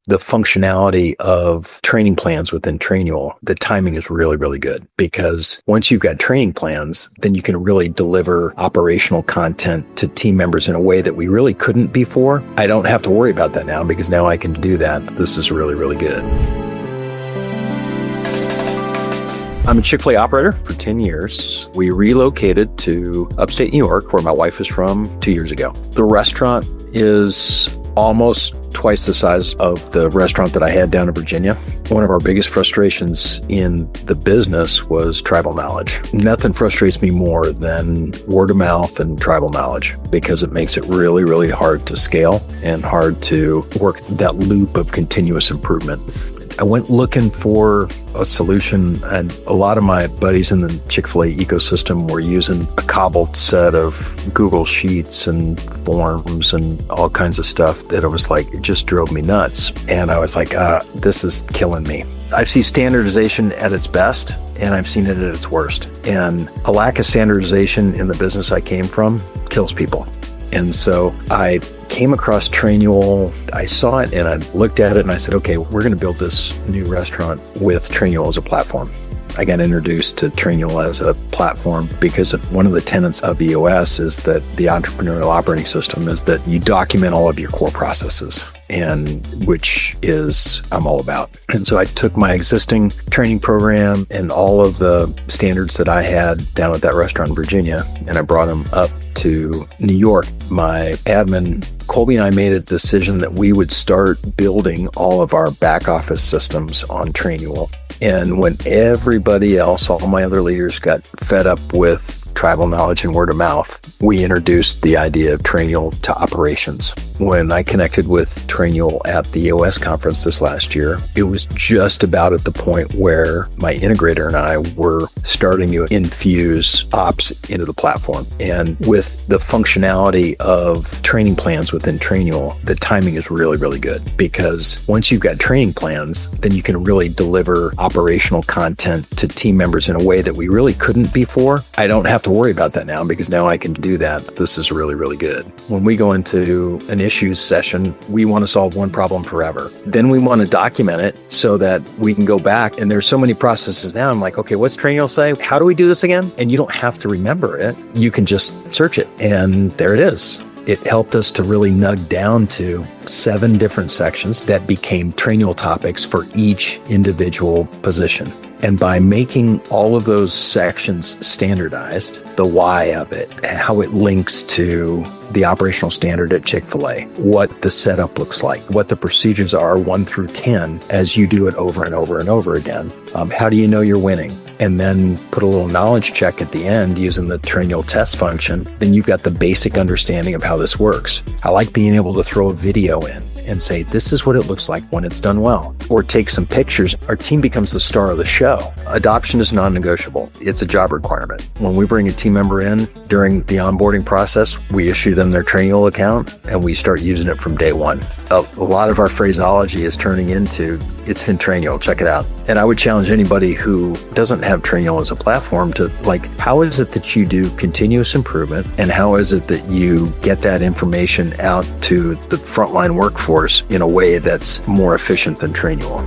the functionality of training plans within Trainual, the timing is really, really good, because once you've got training plans, then you can really deliver operational content to team members in a way that we really couldn't before. I don't have to worry about that now, because now I can do that. This is really, really good. I'm a Chick-fil-A operator for 10 years. We relocated to upstate New York, where my wife is from, 2 years ago. The restaurant is almost twice the size of the restaurant that I had down in Virginia. One of our biggest frustrations in the business was tribal knowledge. Nothing frustrates me more than word of mouth and tribal knowledge, because it makes it really, really hard to scale and hard to work that loop of continuous improvement. I went looking for a solution, and a lot of my buddies in the Chick-fil-A ecosystem were using a cobbled set of Google Sheets and forms and all kinds of stuff that I was like, it just drove me nuts. And I was like, this is killing me. I've seen standardization at its best, and I've seen it at its worst. And a lack of standardization in the business I came from kills people. And so I came across Trainual. I saw it and I looked at it and I said, okay, we're going to build this new restaurant with Trainual as a platform. I got introduced to Trainual as a platform because one of the tenets of EOS is that the entrepreneurial operating system is that you document all of your core processes, and which is I'm all about. And so I took my existing training program and all of the standards that I had down at that restaurant in Virginia, and I brought them up to New York. My admin, Colby, and I made a decision that we would start building all of our back office systems on Trainual. And when everybody else, all my other leaders, got fed up with tribal knowledge and word of mouth, we introduced the idea of Trainual to operations. When I connected with Trainual at the EOS conference this last year, it was just about at the point where my integrator and I were starting to infuse ops into the platform. And with the functionality of training plans within Trainual, the timing is really, really good, because once you've got training plans, then you can really deliver operational content to team members in a way that we really couldn't before. I don't have to worry about that now, because now I can do that. This is really, really good. When we go into an issues session, we want to solve one problem forever. Then we want to document it so that we can go back. And there's so many processes now. I'm like, okay, what's Trainual say? How do we do this again? And you don't have to remember it. You can just search it, and there it is. It helped us to really nug down to 7 different sections that became Trainual topics for each individual position. And by making all of those sections standardized, the why of it, how it links to the operational standard at Chick-fil-A, what the setup looks like, what the procedures are 1 through 10 as you do it over and over and over again. How do you know you're winning? And then put a little knowledge check at the end using the Trainual test function. Then you've got the basic understanding of how this works. I like being able to throw a video in and say, this is what it looks like when it's done well. Or take some pictures. Our team becomes the star of the show. Adoption is non-negotiable. It's a job requirement. When we bring a team member in during the onboarding process, we issue them their Trainual account and we start using it from day one. A lot of our phraseology is turning into, it's in Trainual, check it out. And I would challenge anybody who doesn't have Trainual as a platform to, how is it that you do continuous improvement, and how is it that you get that information out to the frontline workforce in a way that's more efficient than Trainual?